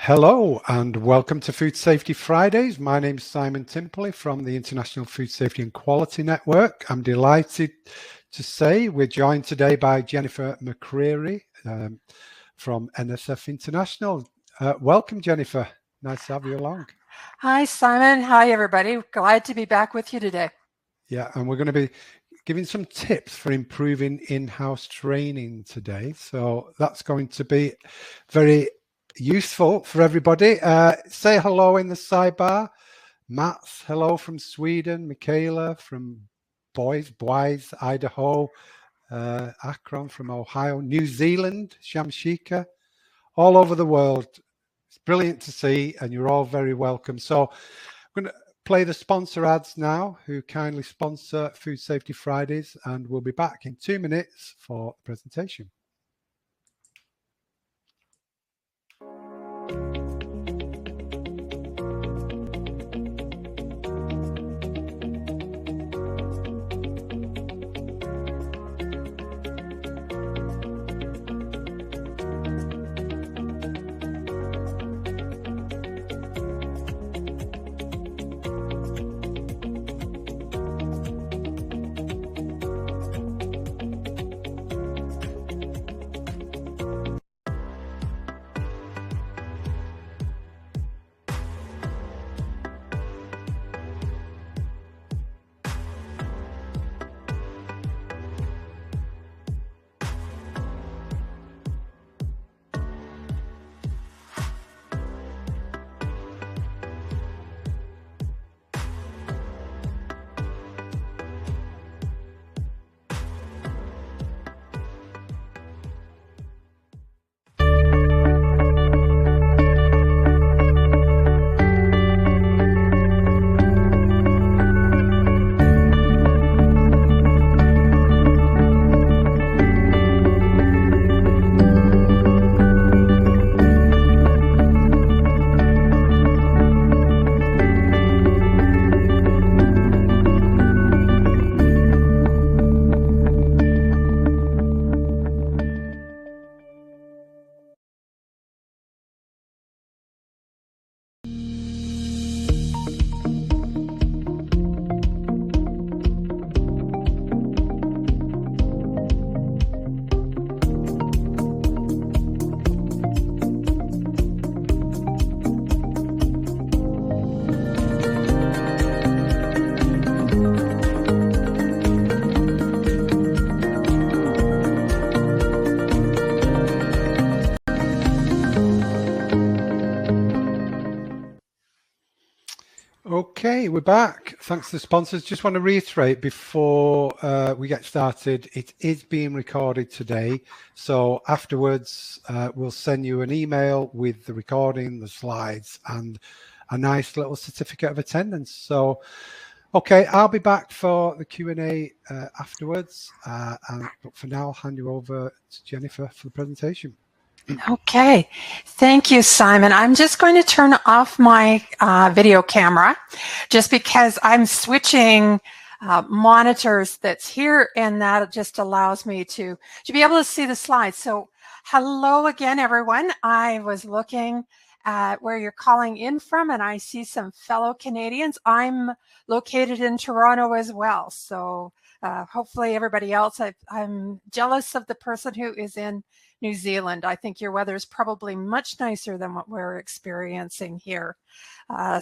Hello and welcome to Food Safety Fridays. My name is Simon Timperley from the International Food Safety and Quality Network. I'm delighted to say we're joined today by Jennifer McCreary from NSF International. Welcome, Jennifer. Nice to have you along. Hi, Simon. Hi, everybody. Glad to be back with you today. Yeah, and we're going to be giving some tips for improving in-house training today. So that's going to be very useful for everybody. Say hello in the sidebar. Mats, hello from Sweden. Michaela from Boise, Idaho. Akron from Ohio. New Zealand, Shamshika. All over the world. It's brilliant to see, and you're all very welcome. So I'm going to play the sponsor ads now, who kindly sponsor Food Safety Fridays, and we'll be back in 2 minutes for the presentation. Okay, we're back. Thanks to the sponsors. Just want to reiterate before we get started, it is being recorded today. So afterwards, we'll send you an email with the recording, the slides, and a nice little certificate of attendance. So, okay, I'll be back for the Q&A afterwards. But for now, I'll hand you over to Jennifer for the presentation. Okay, thank you, Simon. I'm just going to turn off my video camera just because I'm switching monitors that's here, and that just allows me to be able to see the slides. So hello again, everyone. I was looking at where you're calling in from, and I see some fellow Canadians. I'm located in Toronto as well. So hopefully everybody else, I'm jealous of the person who is in New Zealand. I think your weather is probably much nicer than what we're experiencing here.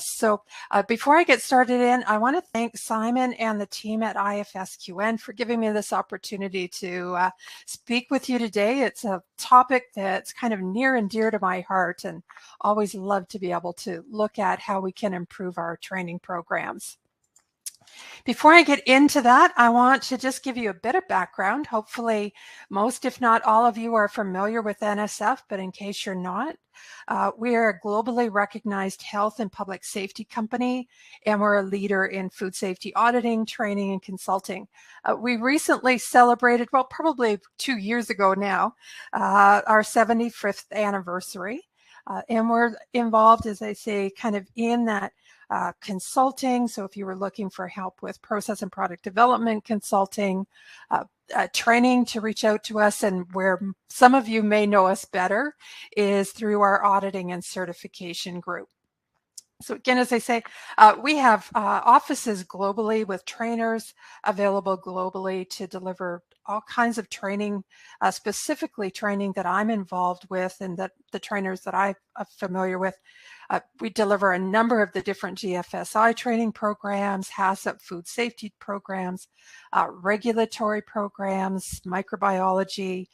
So before I get started I want to thank Simon and the team at IFSQN for giving me this opportunity to speak with you today. It's a topic that's kind of near and dear to my heart, and always love to be able to look at how we can improve our training programs. Before I get into that, I want to just give you a bit of background. Hopefully most, if not all of you, are familiar with NSF, but in case you're not, we are a globally recognized health and public safety company, and we're a leader in food safety auditing, training, and consulting. We recently celebrated, well, probably 2 years ago now, our 75th anniversary. And we're involved, as I say, kind of in that consulting. So if you were looking for help with process and product development consulting, training, to reach out to us. And where some of you may know us better is through our auditing and certification group. So again, as I say, we have offices globally with trainers available globally to deliver all kinds of training, specifically training that I'm involved with and that the trainers that I'm familiar with. We deliver a number of the different GFSI training programs, HACCP food safety programs, regulatory programs, microbiology,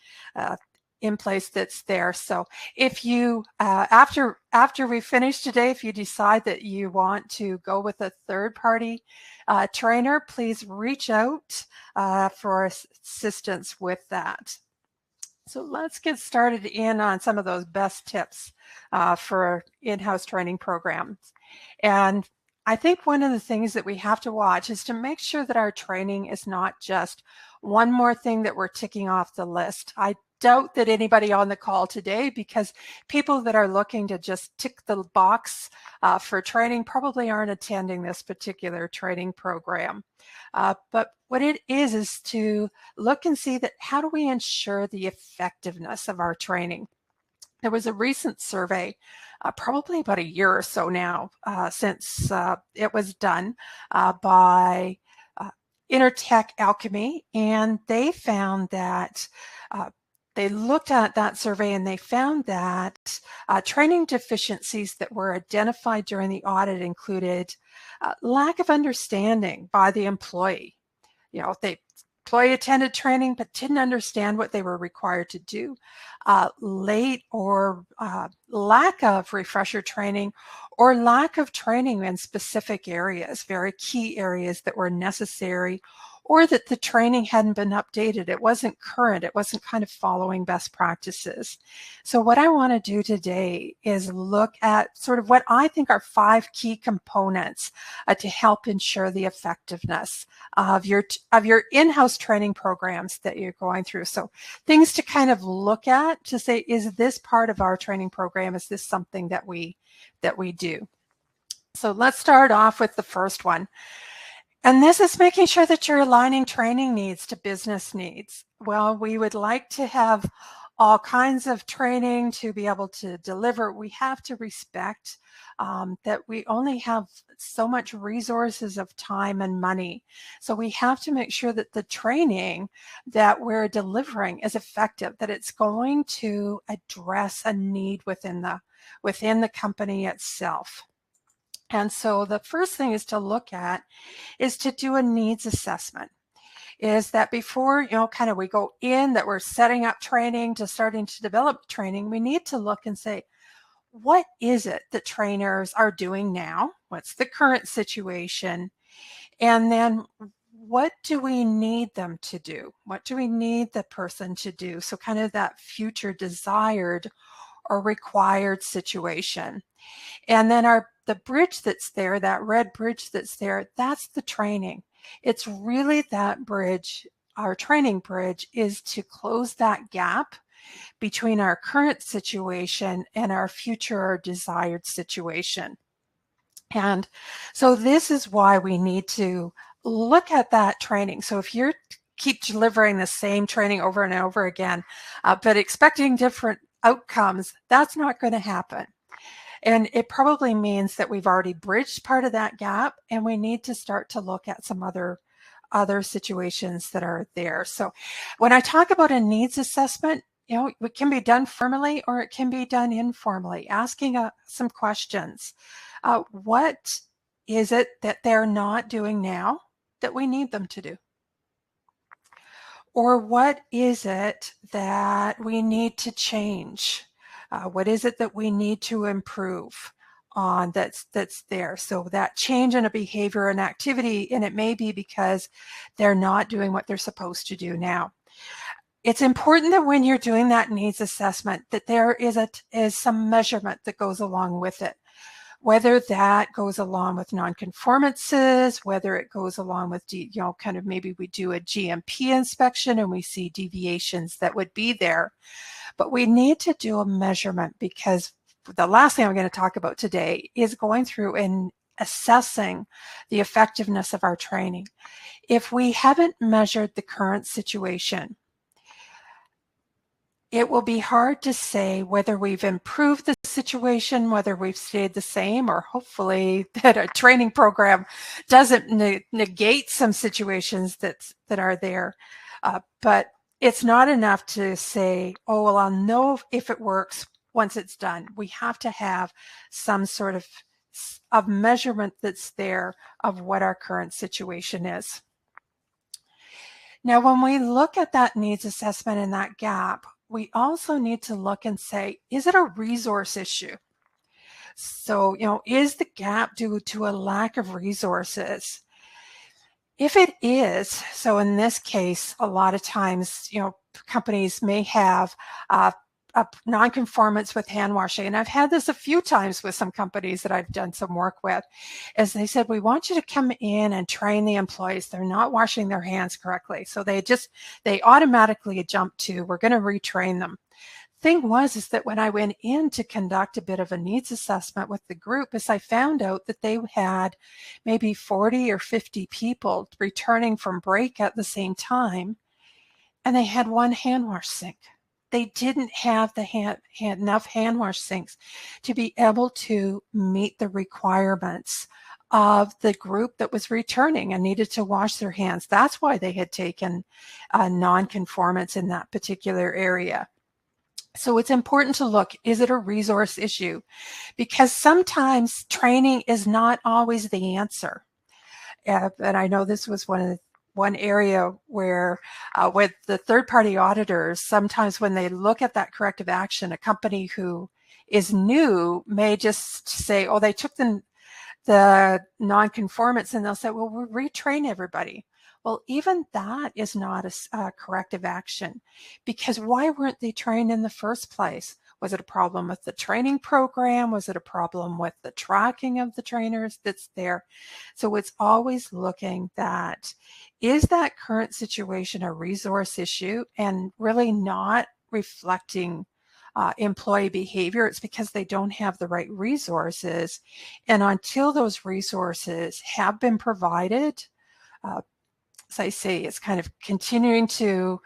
in place that's there. So if you, after we finish today, if you decide that you want to go with a third-party trainer, please reach out for assistance with that. So let's get started in on some of those best tips for in-house training programs. And I think one of the things that we have to watch is to make sure that our training is not just one more thing that we're ticking off the list. I doubt that anybody on the call today, because people that are looking to just tick the box for training probably aren't attending this particular training program. But what it is to look and see that how do we ensure the effectiveness of our training. There was a recent survey, probably about a year or so now, since it was done by Intertech Alchemy, and they found that they looked at that survey and they found that training deficiencies that were identified during the audit included lack of understanding by the employee. You know, the employee attended training but didn't understand what they were required to do. Late or lack of refresher training, or lack of training in specific areas, very key areas that were necessary, or that the training hadn't been updated. It wasn't current. It wasn't kind of following best practices. So what I want to do today is look at sort of what I think are 5 key components to help ensure the effectiveness of your in-house training programs that you're going through. So things to kind of look at to say, is this part of our training program? Is this something that we do? So let's start off with the first one. And this is making sure that you're aligning training needs to business needs. Well, we would like to have all kinds of training to be able to deliver. We have to respect that we only have so much resources of time and money. So we have to make sure that the training that we're delivering is effective, that it's going to address a need within the company itself. And so the first thing is to look at is to do a needs assessment. Is that before, kind of we go in, that we're setting up training to starting to develop training, we need to look and say, what is it that trainers are doing now? What's the current situation? And then what do we need them to do? What do we need the person to do? So kind of that future desired or required situation. And then the bridge that's there, that red bridge that's there, that's the training. It's really that bridge, our training bridge, is to close that gap between our current situation and our future or desired situation. And so this is why we need to look at that training. So if you're keep delivering the same training over and over again, but expecting different outcomes, that's not going to happen. And it probably means that we've already bridged part of that gap, and we need to start to look at some other situations that are there. So when I talk about a needs assessment, it can be done formally or it can be done informally, asking some questions. What is it that they're not doing now that we need them to do? Or what is it that we need to change? What is it that we need to improve on that's there? So that change in a behavior and activity, and it may be because they're not doing what they're supposed to do now. It's important that when you're doing that needs assessment, that there is some measurement that goes along with it. Whether that goes along with nonconformances, whether it goes along with, kind of maybe we do a GMP inspection and we see deviations that would be there. But we need to do a measurement, because the last thing I'm going to talk about today is going through and assessing the effectiveness of our training. If we haven't measured the current situation, it will be hard to say whether we've improved the situation, whether we've stayed the same, or hopefully that a training program doesn't negate some situations that are there. But it's not enough to say, oh, well, I'll know if it works once it's done. We have to have some sort of measurement that's there of what our current situation is. Now, when we look at that needs assessment and that gap, we also need to look and say, is it a resource issue? So, is the gap due to a lack of resources? If it is, so in this case, a lot of times, companies may have a non-conformance with hand washing. And I've had this a few times with some companies that I've done some work with, as they said, we want you to come in and train the employees. They're not washing their hands correctly. So they automatically jump to, we're going to retrain them. Thing is that when I went in to conduct a bit of a needs assessment with the group, is I found out that they had maybe 40 or 50 people returning from break at the same time, and they had one hand wash sink. They didn't have enough hand wash sinks to be able to meet the requirements of the group that was returning and needed to wash their hands. That's why they had taken non-conformance in that particular area. So it's important to look, is it a resource issue? Because sometimes training is not always the answer. And I know this was one area where with the third-party auditors, sometimes when they look at that corrective action, a company who is new may just say, oh, they took the non-conformance, and they'll say, well, we'll retrain everybody. Well, even that is not a corrective action, because why weren't they trained in the first place? Was it a problem with the training program? Was it a problem with the tracking of the trainers that's there? So it's always looking that, is that current situation a resource issue and really not reflecting employee behavior? It's because they don't have the right resources. And until those resources have been provided, as I say, it's kind of continuing to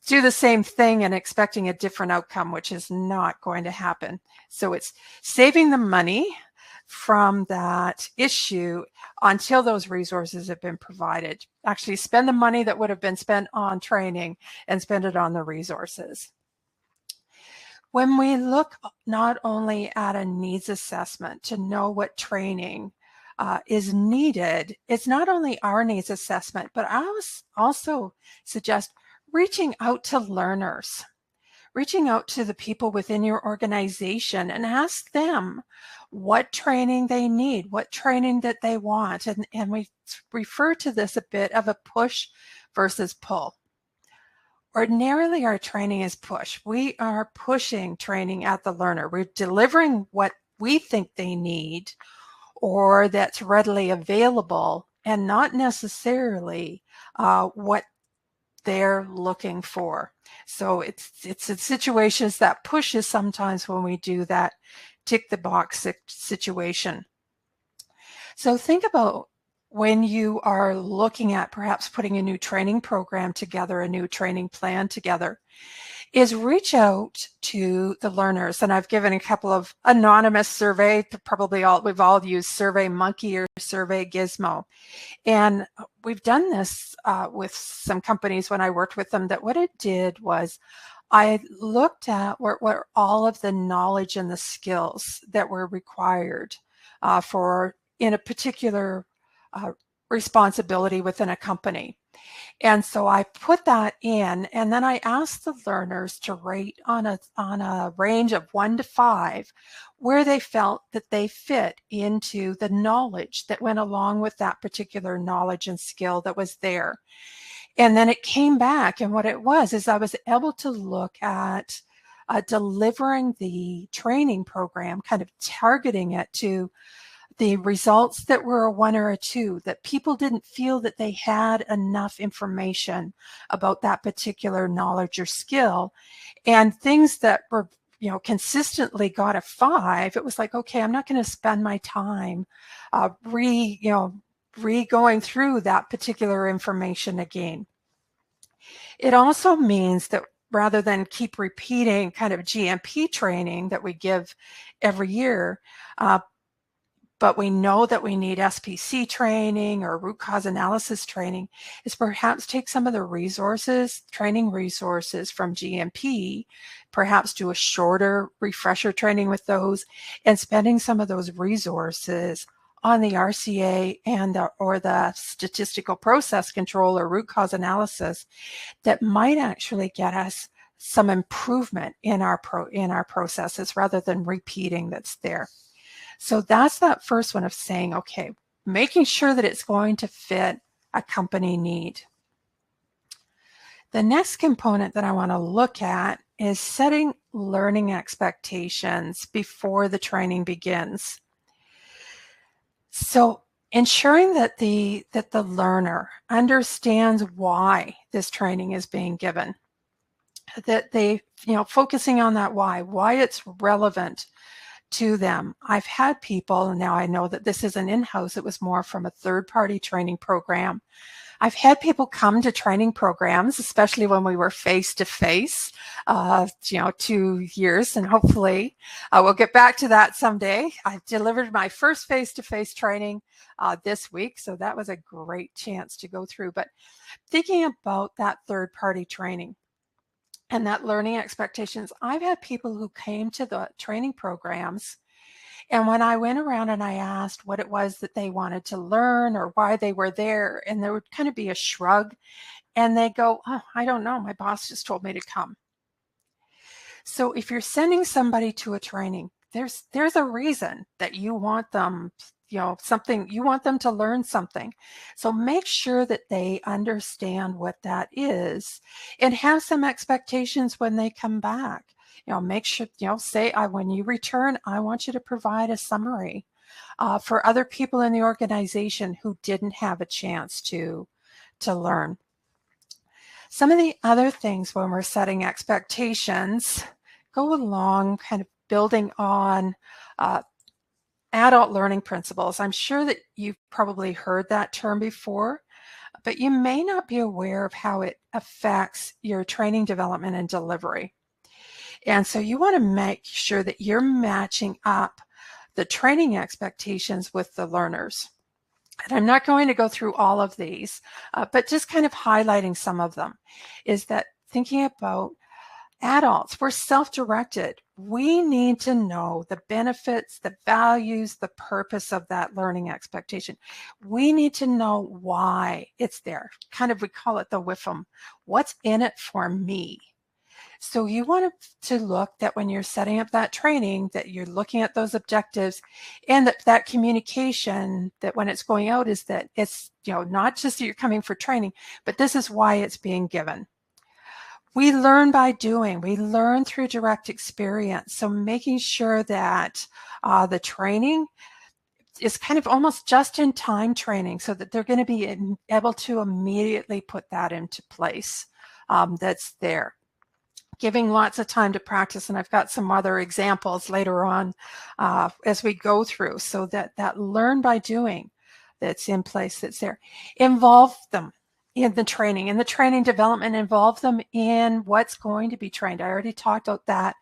do the same thing and expecting a different outcome, which is not going to happen. So it's saving the money from that issue until those resources have been provided. Actually spend the money that would have been spent on training and spend it on the resources. When we look not only at a needs assessment to know what training is needed, it's not only our needs assessment, but I also suggest reaching out to learners, reaching out to the people within your organization and ask them what training they need, what training that they want. And we refer to this a bit of a push versus pull. Ordinarily, our training is push. We are pushing training at the learner. We're delivering what we think they need or that's readily available, and not necessarily what they're looking for. So it's in situations that pushes sometimes when we do that tick the box situation. So think about when you are looking at perhaps putting a new training program together, a new training plan together, is reach out to the learners. And I've given a couple of anonymous surveys. We've all used SurveyMonkey or Survey Gizmo. And we've done this with some companies when I worked with them, that what it did was I looked at what all of the knowledge and the skills that were required for in a particular responsibility within a company. And so I put that in, and then I asked the learners to rate on a range of 1 to 5 where they felt that they fit into the knowledge that went along with that particular knowledge and skill that was there. And then it came back, and what it was is I was able to look at delivering the training program, kind of targeting it to the results that were a 1 or a 2, that people didn't feel that they had enough information about that particular knowledge or skill, and things that were consistently got a 5, it was like, okay, I'm not going to spend my time re-going through that particular information again. It also means that rather than keep repeating kind of GMP training that we give every year, but we know that we need SPC training or root cause analysis training, is perhaps take some of the resources, training resources from GMP, perhaps do a shorter refresher training with those, and spending some of those resources on the RCA and or the statistical process control or root cause analysis that might actually get us some improvement in our processes rather than repeating that's there. So that's that first one of saying, okay, making sure that it's going to fit a company need. The next component that I want to look at is setting learning expectations before the training begins. So ensuring that the learner understands why this training is being given, that they, focusing on that why it's relevant to them. I've had people, and now I know that this isn't in-house, it was more from a third-party training program. I've had people come to training programs, especially when we were face-to-face, 2 years, and hopefully we'll get back to that someday. I delivered my first face-to-face training this week, so that was a great chance to go through. But thinking about that third-party training and that learning expectations, I've had people who came to the training programs, and when I went around and I asked what it was that they wanted to learn or why they were there, and there would kind of be a shrug, and they go, oh, I don't know, my boss just told me to come. So if you're sending somebody to a training, there's a reason that you want them, something, you want them to learn something. So make sure that they understand what that is and have some expectations when they come back. Make sure, say, when you return, I want you to provide a summary for other people in the organization who didn't have a chance to learn. Some of the other things when we're setting expectations go along kind of building on adult learning principles. I'm sure that you've probably heard that term before, but you may not be aware of how it affects your training development and delivery. And so you want to make sure that you're matching up the training expectations with the learners. And I'm not going to go through all of these, but just kind of highlighting some of them, is that thinking about adults, we're self-directed. We need to know the benefits, the values, the purpose of that learning expectation. We need to know why it's there. Kind of, we call it the WIFM. What's in it for me? So you want to look that when you're setting up that training, that you're looking at those objectives, and that communication, that when it's going out, is that it's, not just that you're coming for training, but this is why it's being given. We learn by doing. We learn through direct experience. So making sure that the training is kind of almost just-in-time training, so that they're going to be able to immediately put that into place that's there. Giving lots of time to practice, and I've got some other examples later on as we go through, so that learn by doing that's in place, that's there. Involve them in the training development, involve them in what's going to be trained. I already talked about that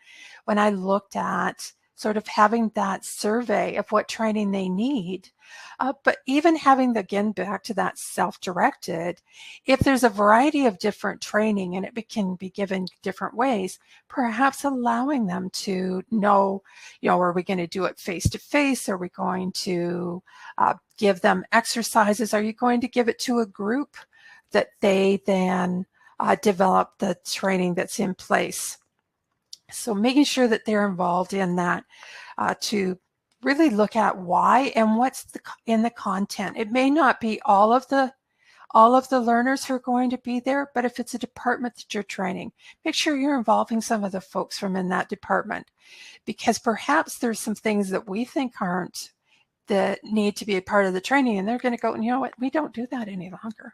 when I looked at sort of having that survey of what training they need. But even having, again, back to that self-directed, if there's a variety of different training and it can be given different ways, perhaps allowing them to know, are we going to do it face-to-face? Are we going to give them exercises? Are you going to give it to a group that they then develop the training that's in place? So making sure that they're involved in that to really look at why and what's in the content. It may not be all of the learners who are going to be there, but if it's a department that you're training, make sure you're involving some of the folks from in that department, because perhaps there's some things that we think that need to be a part of the training, and they're going to go, you know what, we don't do that any longer.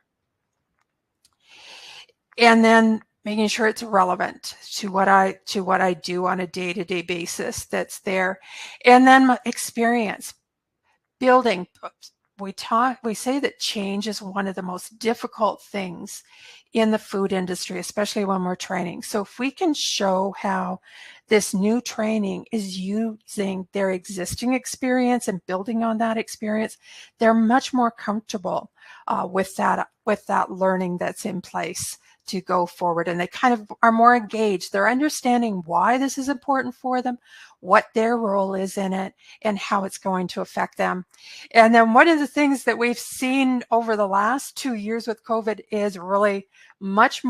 And then making sure it's relevant to what I do on a day-to-day basis that's there. And then my experience building. We say that change is one of the most difficult things in the food industry, especially when we're training. So if we can show how this new training is using their existing experience and building on that experience, they're much more comfortable with that learning that's in place to go forward, and they kind of are more engaged. They're understanding why this is important for them, what their role is in it, and how it's going to affect them. And then one of the things that we've seen over the last 2 years with COVID is really much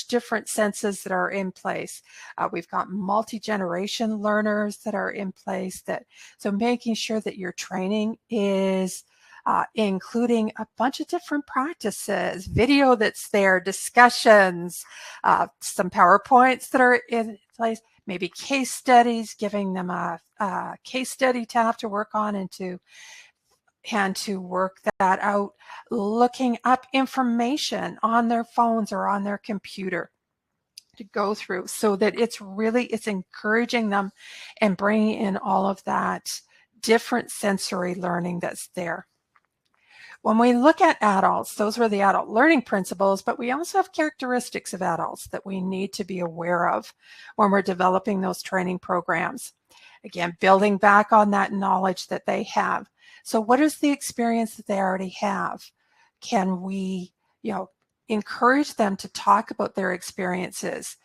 different senses that are in place. We've got multi-generation learners that are in place, so making sure that your training is including a bunch of different practices, video that's there, discussions, some PowerPoints that are in place, maybe case studies, giving them a case study to have to work on and to work that out, looking up information on their phones or on their computer to go through, so that it's encouraging them and bringing in all of that different sensory learning that's there. When we look at adults, those were the adult learning principles, but we also have characteristics of adults that we need to be aware of when we're developing those training programs. Again, building back on that knowledge that they have. So what is the experience that they already have? Can we, encourage them to talk about their experiences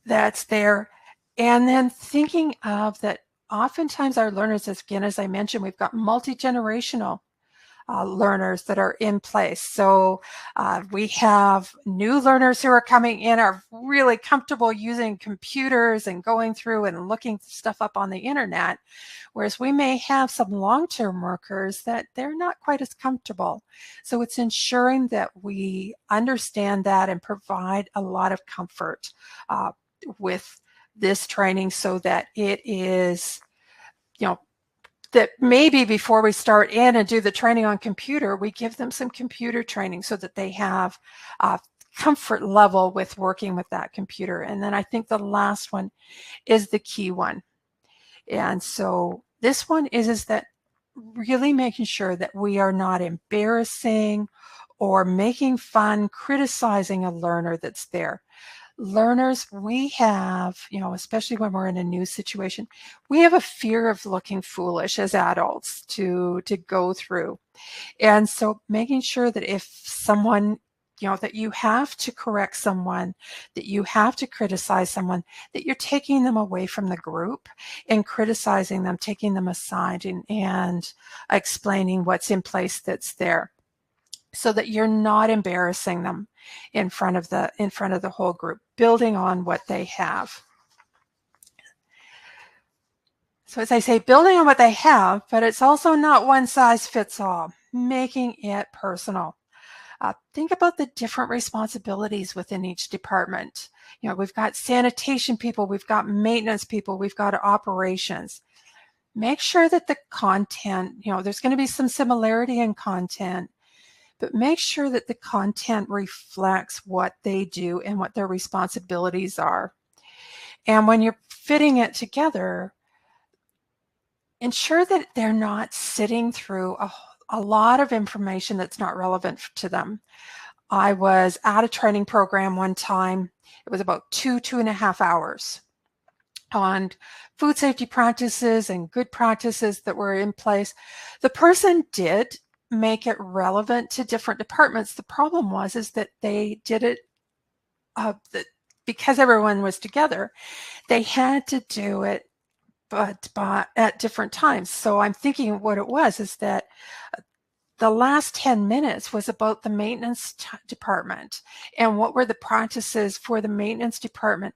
that's there? And then thinking of that, oftentimes our learners, again, as I mentioned, we've got multi-generational learners that are in place. So we have new learners who are coming in, are really comfortable using computers and going through and looking stuff up on the internet, whereas we may have some long-term workers that they're not quite as comfortable. So it's ensuring that we understand that and provide a lot of comfort with this training, so that it is, that maybe before we start in and do the training on computer, we give them some computer training so that they have a comfort level with working with that computer. And then I think the last one is the key one. And so this one is that really making sure that we are not embarrassing or making fun, criticizing a learner that's there. Learners, we have, especially when we're in a new situation, we have a fear of looking foolish as adults to go through. And so making sure that if someone, that you have to correct someone, that you have to criticize someone, that you're taking them away from the group and criticizing them, taking them aside and explaining what's in place that's there, so that you're not embarrassing them in front of the whole group, building on what they have. So as I say, building on what they have, but it's also not one size fits all, making it personal. Think about the different responsibilities within each department. We've got sanitation people, we've got maintenance people, we've got operations. Make sure that the content, there's going to be some similarity in content, but make sure that the content reflects what they do and what their responsibilities are. And when you're fitting it together, ensure that they're not sitting through a lot of information that's not relevant to them. I was at a training program one time. It was about 2.5 hours on food safety practices and good practices that were in place. The person did make it relevant to different departments. The problem is that they did it because everyone was together. They had to do it, but at different times. So I'm thinking what it was is that the last 10 minutes was about the maintenance department and what were the practices for the maintenance department.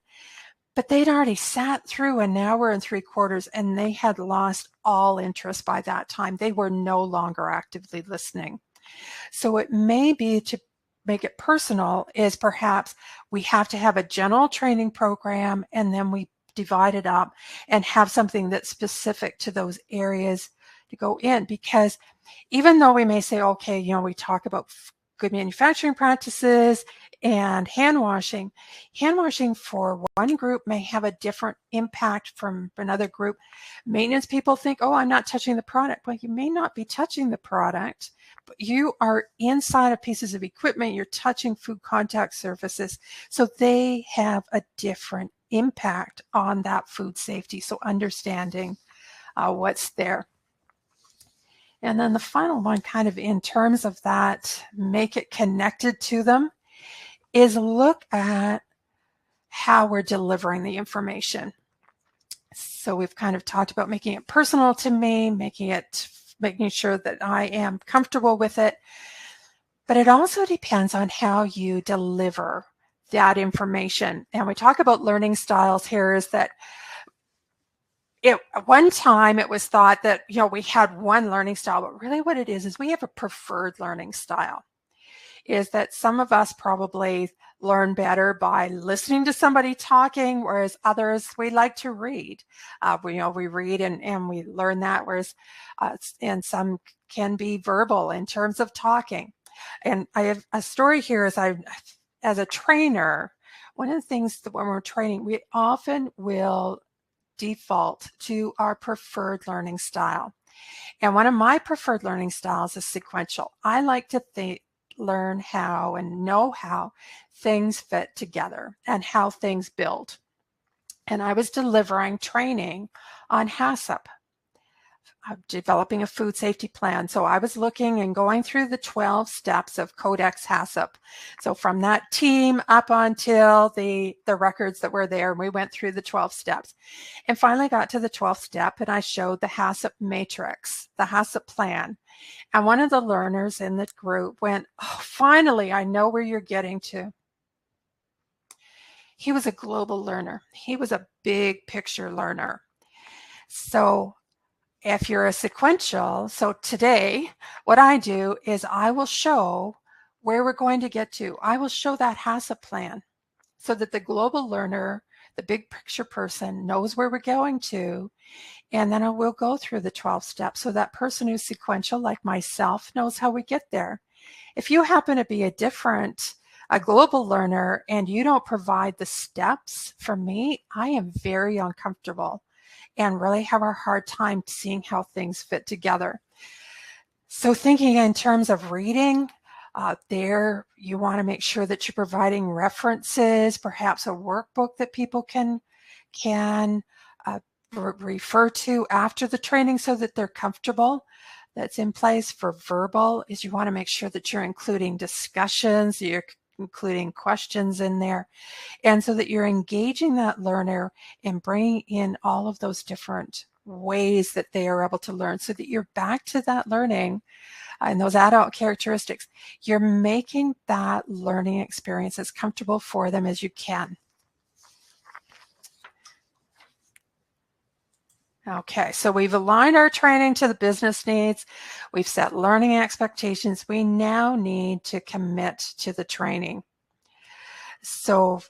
But they'd already sat through 1 hour and 3/4, and they had lost all interest by that time. They were no longer actively listening. So it may be, to make it personal, is perhaps we have to have a general training program, and then we divide it up and have something that's specific to those areas to go in. Because even though we may say, okay, we talk about good manufacturing practices And hand washing. Hand washing for one group may have a different impact from another group. Maintenance people think, oh, I'm not touching the product. Well, you may not be touching the product, but you are inside of pieces of equipment. You're touching food contact surfaces. So they have a different impact on that food safety. So understanding what's there. And then the final one, kind of in terms of that, make it connected to them, is look at how we're delivering the information. So we've kind of talked about making it personal to me, making sure that I am comfortable with it. But it also depends on how you deliver that information. And we talk about learning styles here, is that one time it was thought that, we had one learning style, but really what it is we have a preferred learning style. Is that some of us probably learn better by listening to somebody talking, whereas others, we like to read. We read and we learn that, whereas and some can be verbal in terms of talking. And I have a story here. As a trainer, one of the things that when we're training, we often will default to our preferred learning style. And one of my preferred learning styles is sequential. I like to learn how and know how things fit together and how things build. And I was delivering training on HACCP, developing a food safety plan. So I was looking and going through the 12 steps of Codex HACCP. So from that team up until the records that were there, we went through the 12 steps and finally got to the 12th step, and I showed the HACCP matrix, the HACCP plan. And one of the learners in the group went, oh, finally, I know where you're getting to. He was a global learner. He was a big picture learner. So if you're a sequential, so today, what I do is I will show where we're going to get to. I will show that HACCP plan so that the global learner, the big picture person, knows where we're going to. And then I will go through the 12 steps so that person who's sequential, like myself, knows how we get there. If you happen to be a global learner and you don't provide the steps, for me, I am very uncomfortable and really have a hard time seeing how things fit together. So thinking in terms of reading, there you want to make sure that you're providing references, perhaps a workbook that people can refer to after the training so that they're comfortable. That's in place. For verbal is you want to make sure that you're including discussions, you're including questions in there, and so that you're engaging that learner and bringing in all of those different ways that they are able to learn so that you're back to that learning and those adult characteristics. You're making that learning experience as comfortable for them as you can. Okay, so we've aligned our training to the business needs. We've set learning expectations. We now need to commit to the training. So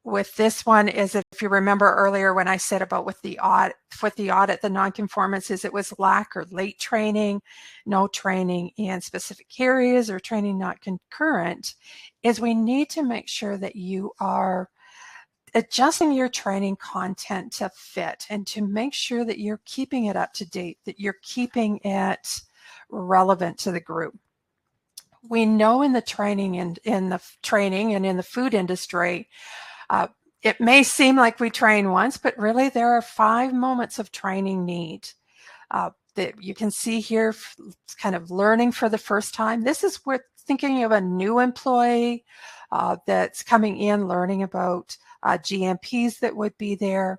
with this one is, if you remember earlier when I said about with the audit, the nonconformances, it was lack or late training, no training in specific areas, or training not concurrent, is we need to make sure that you are adjusting your training content to fit and to make sure that you're keeping it up to date, that you're keeping it relevant to the group. We know in the training and in the food industry, it may seem like we train once, but really there are 5 moments of training need. That you can see here, kind of learning for the first time. This is where thinking of a new employee that's coming in, learning about GMPs that would be there.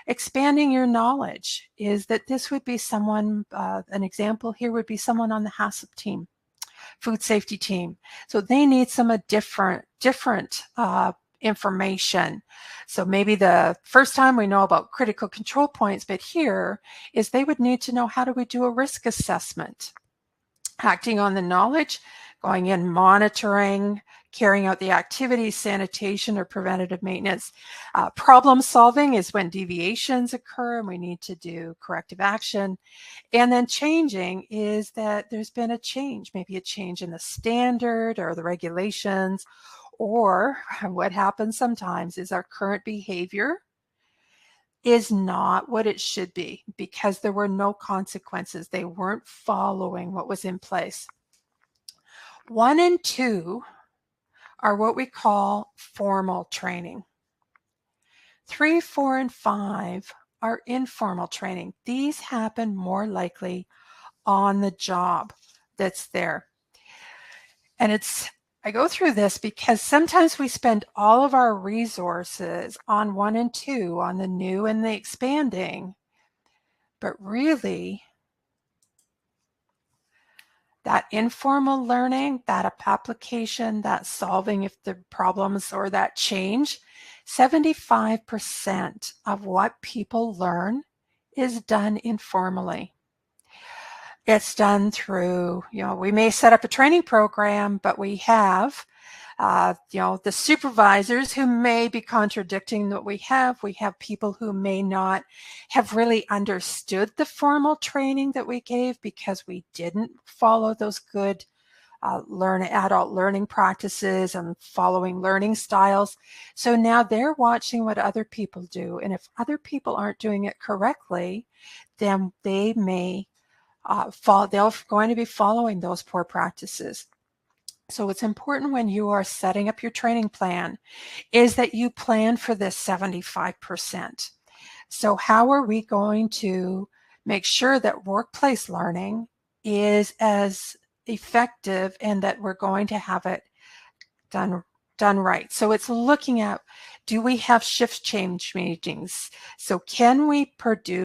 Expanding your knowledge is that this would be someone, an example here would be someone on the HACCP team, food safety team. So they need some different information. So maybe the first time we know about critical control points, but here is they would need to know, how do we do a risk assessment? Acting on the knowledge, going in, monitoring, carrying out the activities, sanitation or preventative maintenance. Problem solving is when deviations occur and we need to do corrective action. And then changing is that there's been a change, maybe a change in the standard or the regulations, Or what happens sometimes is our current behavior is not what it should be because there were no consequences. They weren't following what was in place. 1 and 2 are what we call formal training. 3, 4, and 5 are informal training. These happen more likely on the job that's there. And I go through this because sometimes we spend all of our resources on 1 and 2, on the new and the expanding, but really that informal learning, that application, that solving if the problems or that change, 75% of what people learn is done informally. It's done through, we may set up a training program, but we have, the supervisors who may be contradicting what we have. We have people who may not have really understood the formal training that we gave because we didn't follow those good adult learning practices and following learning styles. So now they're watching what other people do. And if other people aren't doing it correctly, then they may they're going to be following those poor practices. So it's important when you are setting up your training plan is that you plan for this 75%. So how are we going to make sure that workplace learning is as effective and that we're going to have it done right? So it's looking at, do we have shift change meetings? So can we produce,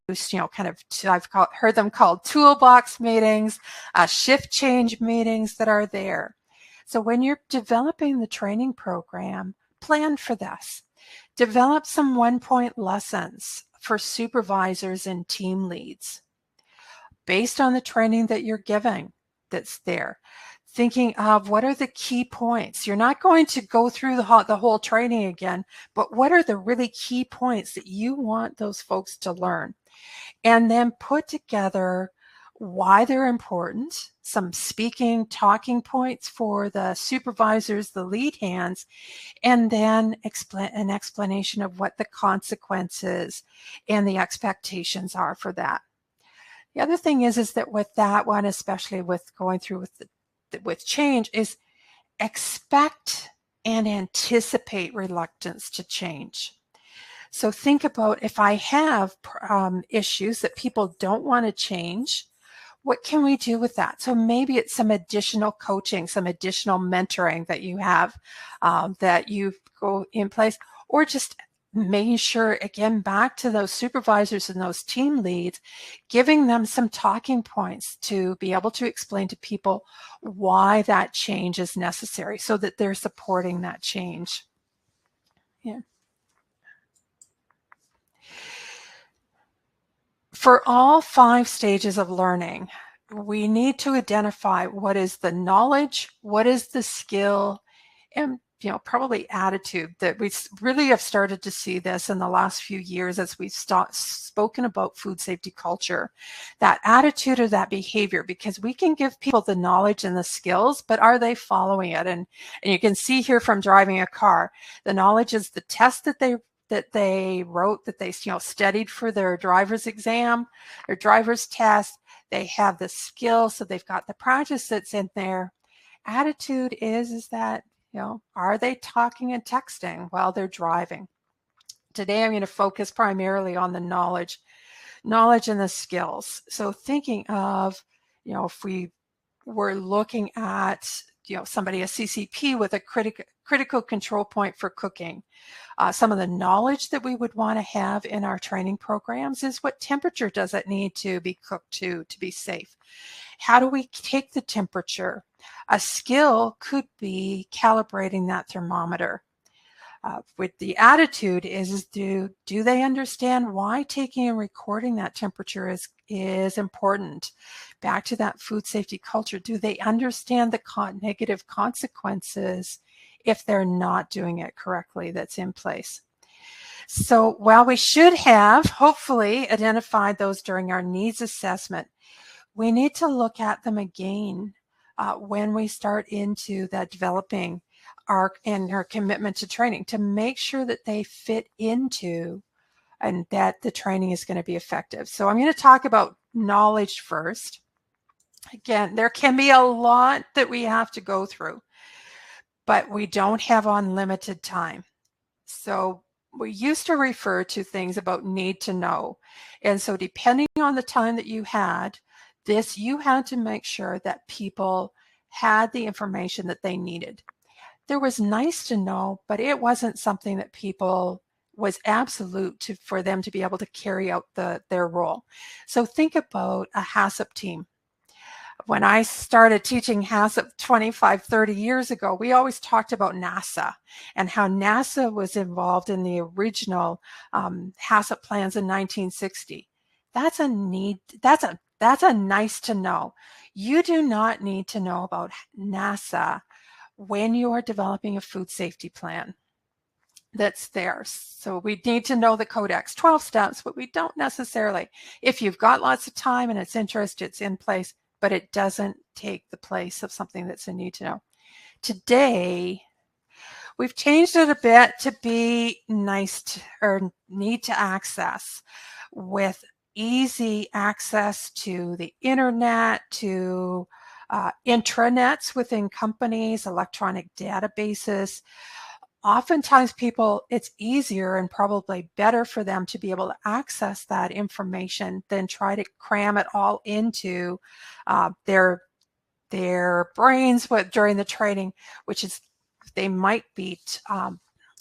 I've heard them called toolbox meetings, shift change meetings that are there. So when you're developing the training program, plan for this. Develop some 1-point lessons for supervisors and team leads based on the training that you're giving that's there. Thinking of what are the key points. You're not going to go through the whole training again, but what are the really key points that you want those folks to learn? And then put together why they're important, some speaking, talking points for the supervisors, the lead hands, and then an explanation of what the consequences and the expectations are for that. The other thing is that with that one, especially with going through with change, is expect and anticipate reluctance to change. So think about if I have issues that people don't want to change, what can we do with that? So maybe it's some additional coaching, some additional mentoring that you have that you go in place, or just making sure, again, back to those supervisors and those team leads, giving them some talking points to be able to explain to people why that change is necessary so that they're supporting that change. Yeah. For all 5 stages of learning, we need to identify what is the knowledge, what is the skill, and probably attitude. That we really have started to see this in the last few years as we've spoken about food safety culture, that attitude or that behavior, because we can give people the knowledge and the skills, but are they following it? And you can see here from driving a car, the knowledge is the test that they wrote, that they studied for their driver's exam, their driver's test. They have the skill, so they've got the practice that's in there. Attitude is that, are they talking and texting while they're driving? Today I'm going to focus primarily on the knowledge and the skills. So thinking of, if we were looking at, somebody, a CCP with a critical control point for cooking, some of the knowledge that we would want to have in our training programs is what temperature does it need to be cooked to be safe? How do we take the temperature? A skill could be calibrating that thermometer. With the attitude is do they understand why taking and recording that temperature is important? Back to that food safety culture, do they understand the negative consequences if they're not doing it correctly that's in place? So while we should have hopefully identified those during our needs assessment, we need to look at them again when we start into that developing our commitment to training, to make sure that they fit into and that the training is going to be effective. So I'm going to talk about knowledge first. Again, there can be a lot that we have to go through, but we don't have unlimited time. So we used to refer to things about need to know. And so depending on the time that you had, you had to make sure that people had the information that they needed. There was nice to know, but it wasn't something that people was absolute for them to be able to carry out their role. So think about a HACCP team. When I started teaching HACCP 25, 30 years ago, we always talked about NASA and how NASA was involved in the original HACCP plans in 1960. That's a need. That's a nice to know. You do not need to know about NASA when you are developing a food safety plan that's there. So we need to know the Codex 12 steps, but we don't necessarily. If you've got lots of time and it's interest, it's in place, but it doesn't take the place of something that's a need to know. Today, we've changed it a bit to be nice to, or need to access, with easy access to the internet, to intranets within companies, electronic databases. Oftentimes it's easier and probably better for them to be able to access that information than try to cram it all into their brains during the training, which is they might be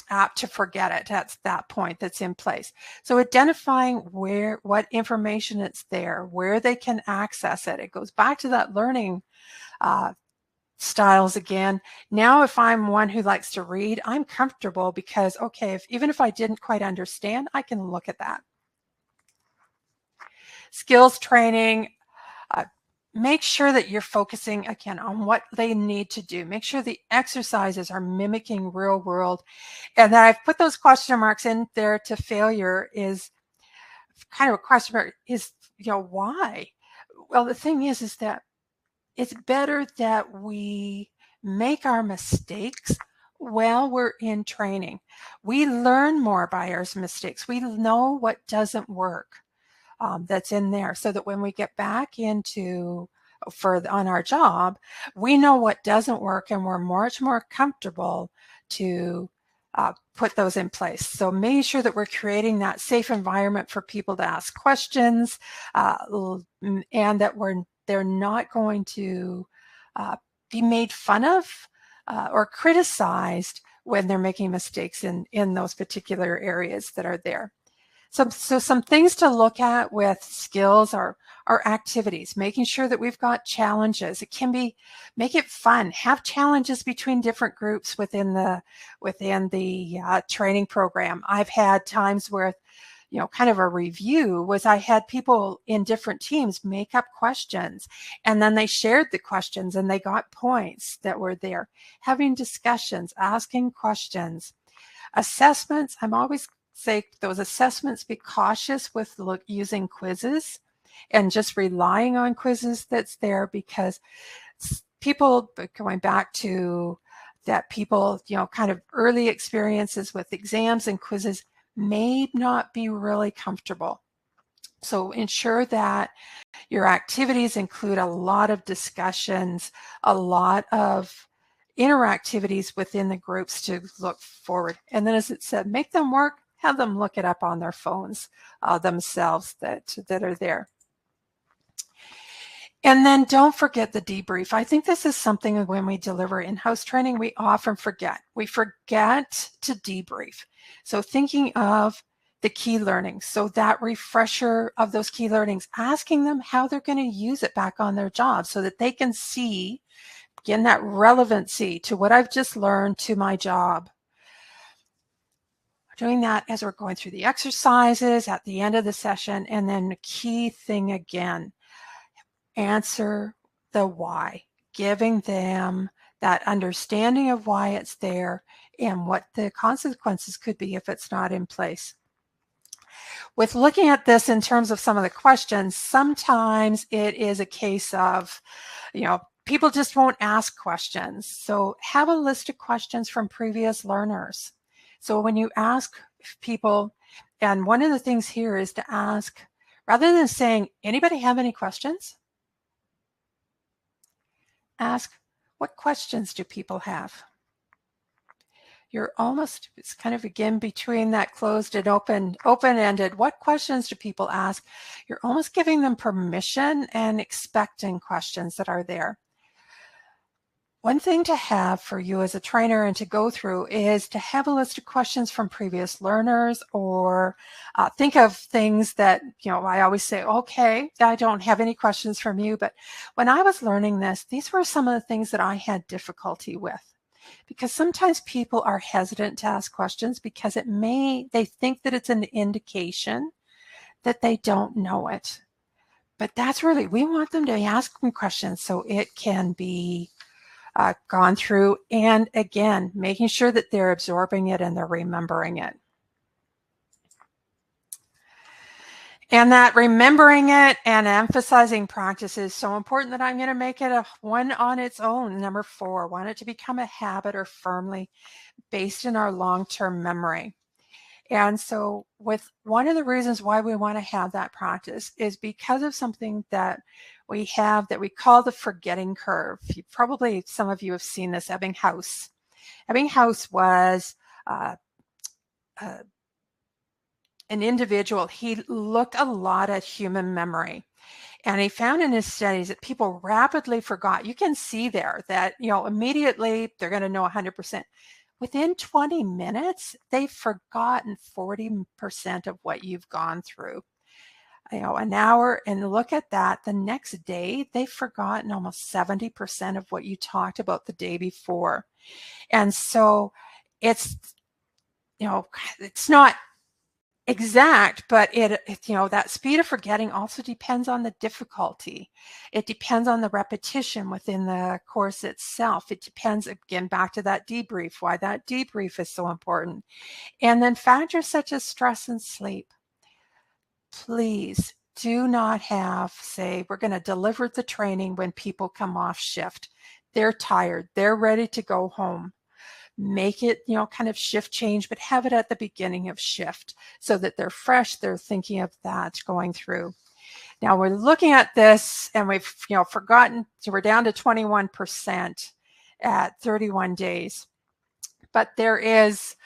apt to forget it at that point that's in place. So identifying what information it's there, where they can access it. It goes back to that learning styles again. Now, if I'm one who likes to read, I'm comfortable because, okay, even if I didn't quite understand, I can look at that. Skills training, make sure that you're focusing again on what they need to do. Make sure the exercises are mimicking real world. And then I've put those question marks in there to failure is kind of a question mark is, why? Well, the thing is that it's better that we make our mistakes while we're in training. We learn more by our mistakes. We know what doesn't work that's in there, so that when we get back on our job, we know what doesn't work and we're much more comfortable to put those in place. So make sure that we're creating that safe environment for people to ask questions and that they're not going to be made fun of or criticized when they're making mistakes in those particular areas that are there. So some things to look at with skills are activities, making sure that we've got challenges. It can be, make it fun, have challenges between different groups within the training program. I've had times where, kind of a review was I had people in different teams make up questions, and then they shared the questions and they got points that were there. Having discussions, asking questions. Assessments, I'm always say those assessments, be cautious with using quizzes and just relying on quizzes that's there, because people, going back to that, people, kind of early experiences with exams and quizzes may not be really comfortable. So ensure that your activities include a lot of discussions, a lot of interactivities within the groups to look forward. And then, as it said, make them work, have them look it up on their phones themselves that are there. And then don't forget the debrief. I think this is something when we deliver in-house training, we often forget. We forget to debrief. So thinking of the key learnings, so that refresher of those key learnings, asking them how they're going to use it back on their job so that they can see, again, that relevancy to what I've just learned to my job. Doing that as we're going through the exercises at the end of the session. And then the key thing again, answer the why, giving them that understanding of why it's there and what the consequences could be if it's not in place. With looking at this in terms of some of the questions, sometimes it is a case of, people just won't ask questions. So have a list of questions from previous learners. So when you ask people, and one of the things here is to ask, rather than saying, anybody have any questions? Ask, what questions do people have? You're almost, it's kind of again between that closed and open-ended. What questions do people ask? You're almost giving them permission and expecting questions that are there. One thing to have for you as a trainer and to go through is to have a list of questions from previous learners, or think of things that, I always say, okay, I don't have any questions from you, but when I was learning this, these were some of the things that I had difficulty with. Because sometimes people are hesitant to ask questions because they think that it's an indication that they don't know it. But that's really, we want them to ask them questions so it can be gone through, and again, making sure that they're absorbing it and they're remembering it. And that remembering it and emphasizing practice is so important that I'm going to make it a one on its own. Number 4, want it to become a habit or firmly based in our long-term memory. And so with one of the reasons why we want to have that practice is because of something that we have that we call the forgetting curve. Probably some of you have seen this, InHouse. InHouse was an individual. He looked a lot at human memory. And he found in his studies that people rapidly forgot. You can see there that, immediately they're going to know 100%. Within 20 minutes, they've forgotten 40% of what you've gone through. An hour, and look at that. The next day, they've forgotten almost 70% of what you talked about the day before. And so it's not exact, but that speed of forgetting also depends on the difficulty. It depends on the repetition within the course itself. It depends, again, back to that debrief, why that debrief is so important. And then factors such as stress and sleep. Please do not say, we're going to deliver the training when people come off shift. They're tired. They're ready to go home. Make it, kind of shift change, but have it at the beginning of shift so that they're fresh. They're thinking of that going through. Now we're looking at this and we've, forgotten. So we're down to 21% at 31 days, but there is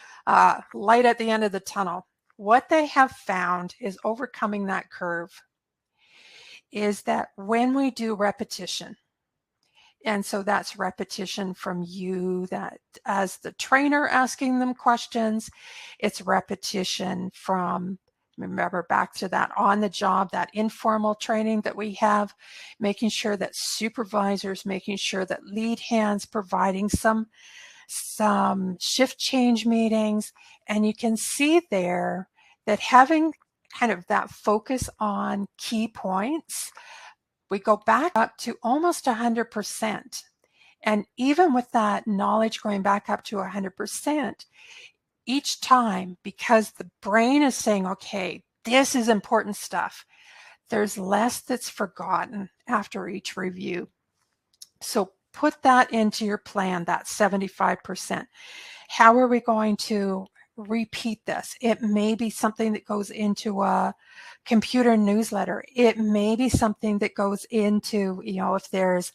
light at the end of the tunnel. What they have found is overcoming that curve is that when we do repetition, and so that's repetition from you, that as the trainer asking them questions, it's repetition from, remember back to that on the job, that informal training that we have, making sure that supervisors, making sure that lead hands providing some shift change meetings. And you can see there that having kind of that focus on key points, we go back up to almost 100%. And even with that knowledge going back up to 100%, each time, because the brain is saying, okay, this is important stuff, there's less that's forgotten after each review. So put that into your plan, that 75%. How are we going to repeat this? It may be something that goes into a computer newsletter. It may be something that goes into, if there's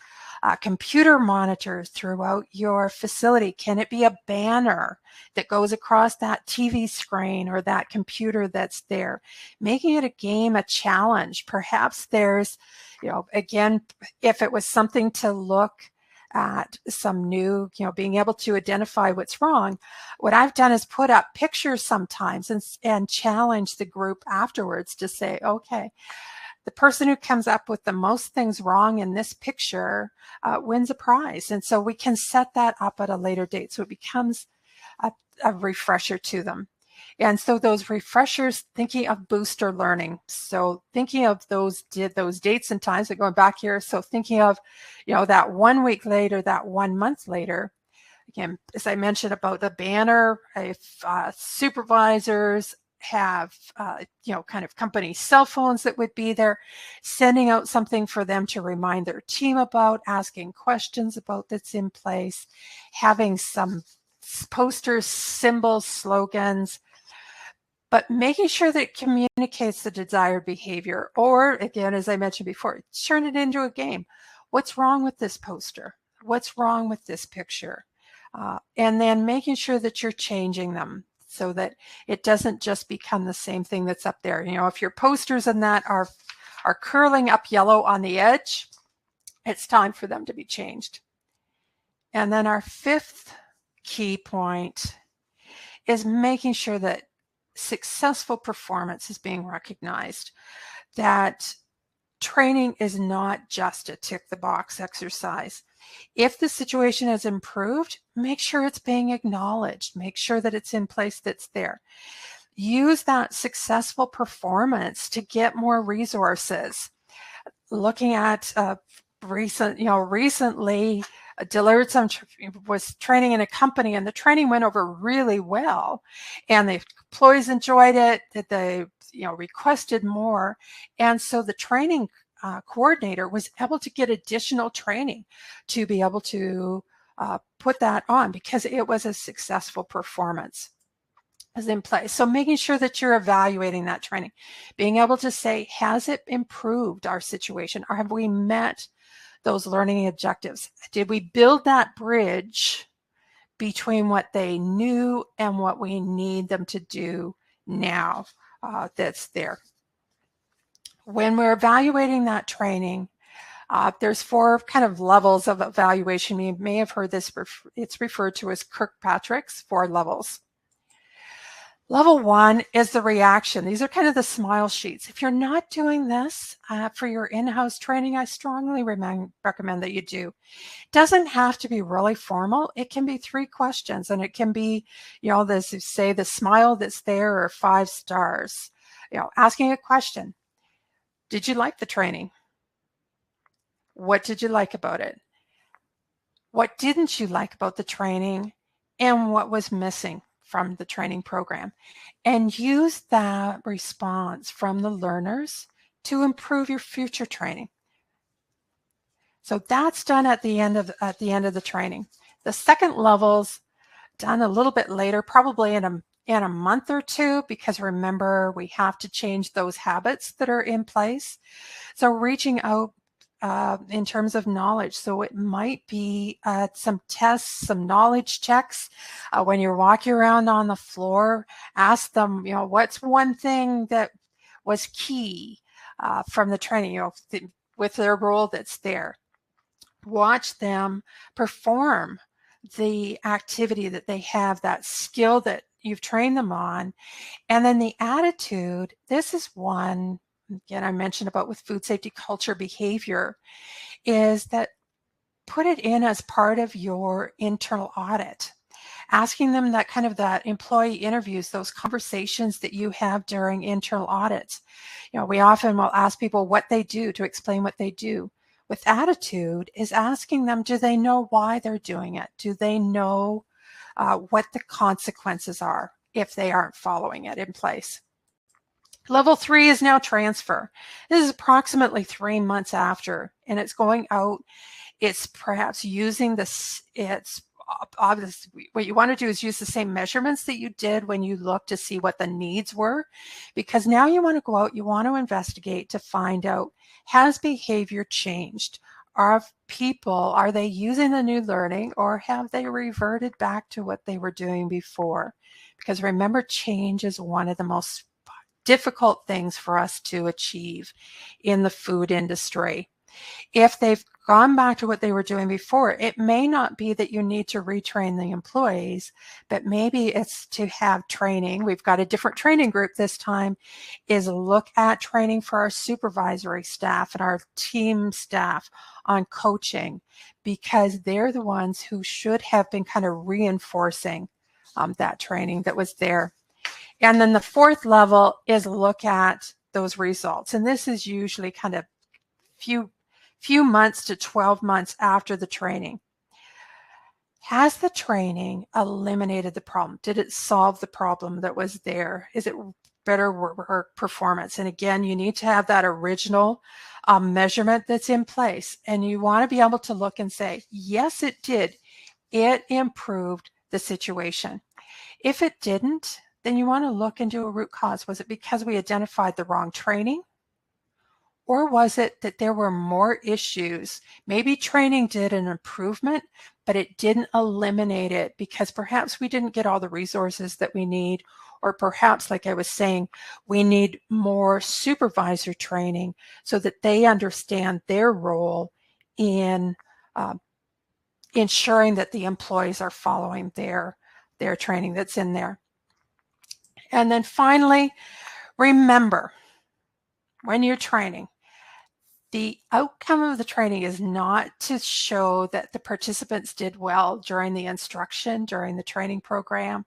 computer monitors throughout your facility, can it be a banner that goes across that TV screen or that computer that's there? Making it a game, a challenge. Perhaps there's, again, if it was something to look at some new, being able to identify what's wrong, what I've done is put up pictures sometimes and challenge the group afterwards to say, okay, the person who comes up with the most things wrong in this picture wins a prize. And so we can set that up at a later date. So it becomes a refresher to them. And so those refreshers, thinking of booster learning. So thinking of those dates and times that going back here. So thinking of, that 1 week later, that 1 month later, again, as I mentioned about the banner, if supervisors have, kind of company cell phones that would be there, sending out something for them to remind their team about, asking questions about that's in place, having some posters, symbols, slogans, but making sure that it communicates the desired behavior. Or again, as I mentioned before, turn it into a game. What's wrong with this poster? What's wrong with this picture? And then making sure that you're changing them so that it doesn't just become the same thing that's up there. If your posters and that are curling up yellow on the edge, it's time for them to be changed. And then our fifth key point is making sure that successful performance is being recognized, that training is not just a tick the box exercise. If the situation has improved, make sure it's being acknowledged, make sure that it's in place that's there. Use that successful performance to get more resources. Looking at recently delivered was training in a company, and the training went over really well, and the employees enjoyed it, that they requested more, and so the training coordinator was able to get additional training to be able to put that on because it was a successful performance is in place. So making sure that you're evaluating that training, being able to say, has it improved our situation, or have we met those learning objectives? Did we build that bridge between what they knew and what we need them to do now that's there? When we're evaluating that training, there's 4 kind of levels of evaluation. You may have heard this, it's referred to as Kirkpatrick's 4 levels. Level 1 is the reaction. These are kind of the smile sheets. If you're not doing this for your in-house training, I strongly recommend that you do. It doesn't have to be really formal. It can be 3 questions, and it can be, say the smile that's there or 5 stars. Asking a question. Did you like the training? What did you like about it? What didn't you like about the training? And what was missing from the training program? And use that response from the learners to improve your future training. So that's done at the end of the training. The second level's done a little bit later, probably in a month or 2, because remember, we have to change those habits that are in place. So reaching out in terms of knowledge. So it might be some tests, some knowledge checks. When you're walking around on the floor, ask them, what's one thing that was key from the training, with their role that's there. Watch them perform the activity that they have, that skill that you've trained them on. And then the attitude, this is one, again, I mentioned about with food safety culture behavior, is that put it in as part of your internal audit. Asking them that employee interviews, those conversations that you have during internal audits. We often will ask people what they do to explain what they do. With attitude is asking them, do they know why they're doing it? Do they know what the consequences are if they aren't following it in place? Level 3 is now transfer. This is approximately 3 months after, and it's going out. It's perhaps using this, it's obviously what you want to do is use the same measurements that you did when you looked to see what the needs were, because now you want to go out, you want to investigate to find out, has behavior changed? Are they using the new learning, or have they reverted back to what they were doing before? Because remember, change is one of the most difficult things for us to achieve in the food industry. If they've gone back to what they were doing before, it may not be that you need to retrain the employees, but maybe it's to have training. We've got a different training group this time, is look at training for our supervisory staff and our team staff on coaching, because they're the ones who should have been kind of reinforcing that training that was there. And then the 4th level is look at those results. And this is usually kind of few months to 12 months after the training. Has the training eliminated the problem? Did it solve the problem that was there? Is it better work performance. And again, you need to have that original measurement that's in place. And you want to be able to look and say, yes, it did. It improved the situation. If it didn't, then you want to look and do a root cause. Was it because we identified the wrong training? Or was it that there were more issues? Maybe training did an improvement, but it didn't eliminate it because perhaps we didn't get all the resources that we need, or perhaps, like I was saying, we need more supervisor training so that they understand their role in ensuring that the employees are following their training that's in there. And then finally, remember, when you're training, the outcome of the training is not to show that the participants did well during the instruction, during the training program.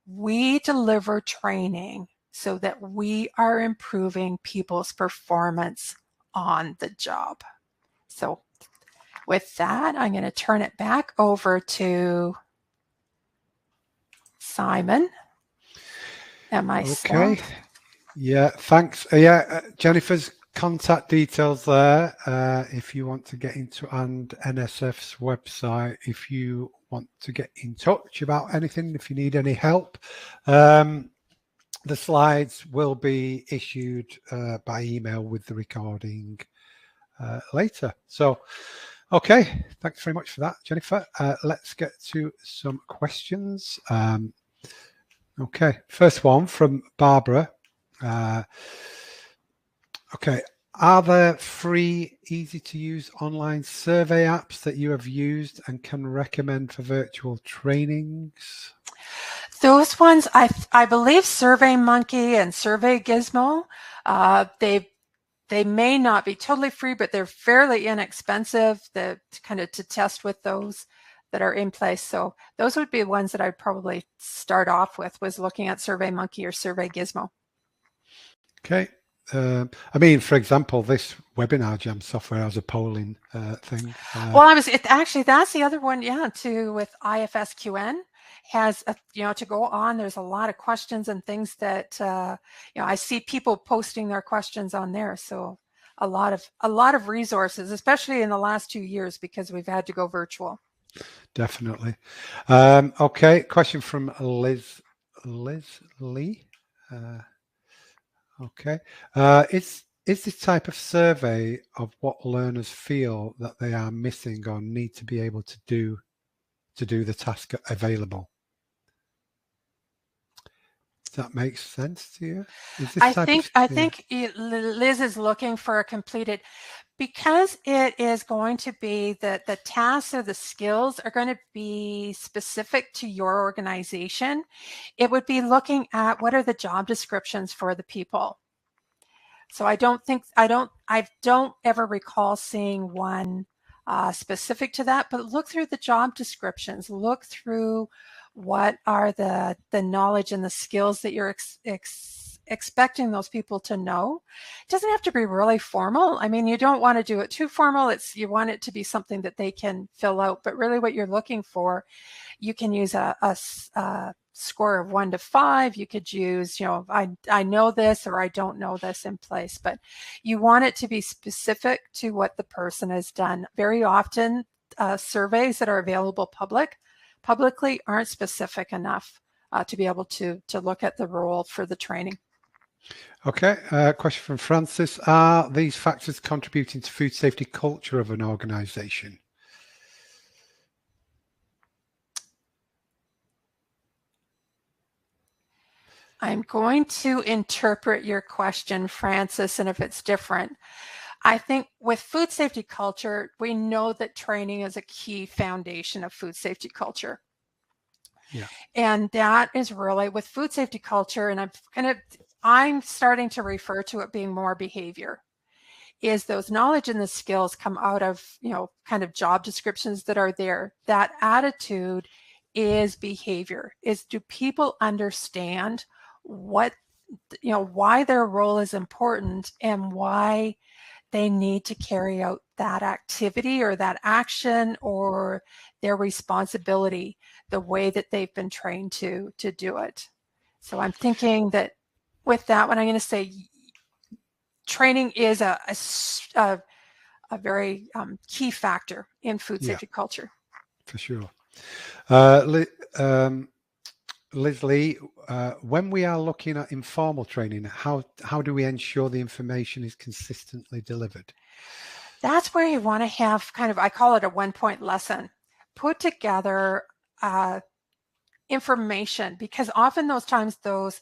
We deliver training so that we are improving people's performance on the job. So with that, I'm going to turn it back over to Simon. Am I slumped? Yeah, thanks. Jennifer's contact details there if you want to get into, and NSF's website if you want to get in touch about anything, if you need any help. The slides will be issued by email with the recording later. So, okay, thanks very much for that, Jennifer. Let's get to some questions. Okay, first one from Barbara. Okay, are there free, easy-to-use online survey apps that you have used and can recommend for virtual trainings? Those ones, I believe SurveyMonkey and SurveyGizmo, they may not be totally free, but they're fairly inexpensive to test with those that are in place. So those would be ones that I'd probably start off with, was looking at SurveyMonkey or SurveyGizmo. Okay. I mean, for example, this webinar jam software has a polling thing. Well, actually, that's the other one, too, with IFSQN has, to go on. There's a lot of questions and things that, I see people posting their questions on there. So a lot of resources, especially in the last 2 years, because we've had to go virtual. Definitely. Okay, question from Liz Lee. Okay. Is this type of survey of what learners feel that they are missing or need to be able to do the task available? Does that make sense to you? I think Liz is looking for a completed, because it is going to be that the tasks or the skills are going to be specific to your organization. It would be looking at what are the job descriptions for the people. So I don't ever recall seeing one specific to that, but look through the job descriptions, look through what are the knowledge and the skills that you're expecting those people to know. It doesn't have to be really formal. I mean, you don't want to do it too formal. You want it to be something that they can fill out, but really what you're looking for, you can use a score of 1 to 5. You could use, I know this or I don't know this in place, but you want it to be specific to what the person has done. Very often, surveys that are available publicly aren't specific enough to be able to look at the role for the training. Okay, question from Francis. Are these factors contributing to food safety culture of an organization? I'm going to interpret your question, Francis, and if it's different. I think with food safety culture, we know that training is a key foundation of food safety culture. Yeah. And that is really with food safety culture, and I'm starting to refer to it being more behavior, is those knowledge and the skills come out of, kind of job descriptions that are there. That attitude is behavior, is do people understand what, why their role is important and why they need to carry out that activity or that action or their responsibility the way that they've been trained to do it. So I'm thinking that with that one, I'm going to say training is a very key factor in food safety culture. For sure. Liz Lee, when we are looking at informal training, how do we ensure the information is consistently delivered? That's where you want to have kind of, I call it a 1-point lesson. Put together information, because often those times those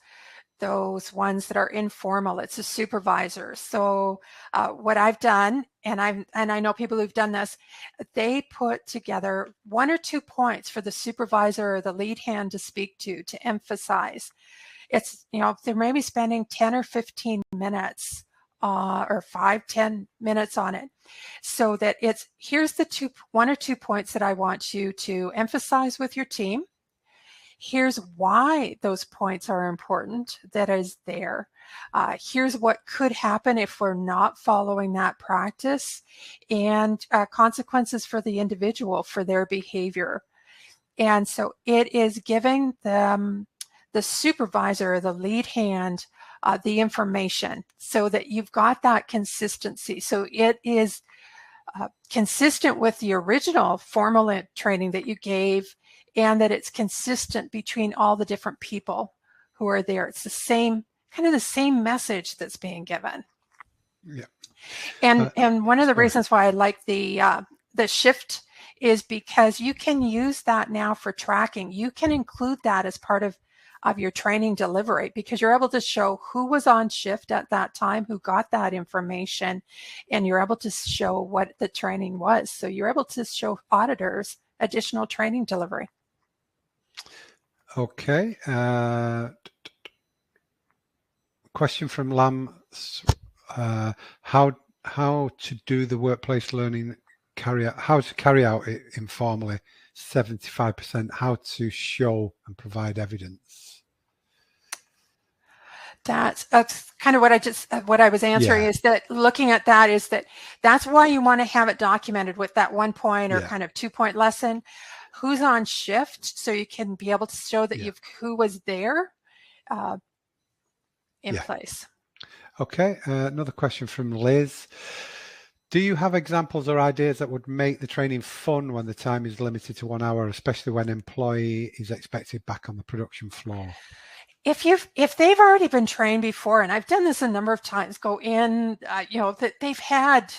ones that are informal, it's a supervisor. So what I've done, and I know people who've done this, they put together 1 or 2 points for the supervisor or the lead hand to speak to emphasize. It's, they're maybe spending 10 or 15 minutes or 5-10 minutes on it, so that here's the 1 or 2 points that I want you to emphasize with your team. Here's why those points are important, that is there. Here's what could happen if we're not following that practice, and consequences for the individual for their behavior. And so it is giving them, the supervisor, the lead hand, the information, so that you've got that consistency. So it is consistent with the original formal training that you gave, and that it's consistent between all the different people who are there. It's the same, kind of the same message that's being given. Yeah. And one of the reasons why I like the shift is because you can use that now for tracking. You can include that as part of your training delivery, because you're able to show who was on shift at that time, who got that information, and you're able to show what the training was. So you're able to show auditors additional training delivery. Okay. Question from Lam. How to do the workplace learning, how to carry out it informally, 75%, how to show and provide evidence. That's kind of what I was answering, is that looking at that is that's why you want to have it documented with that 1 point or kind of 2-point lesson. Who's on shift, so you can be able to show that who was there in place. Okay, another question from Liz. Do you have examples or ideas that would make the training fun when the time is limited to 1 hour, especially when an employee is expected back on the production floor? If they've already been trained before, and I've done this a number of times, go in, that they've had,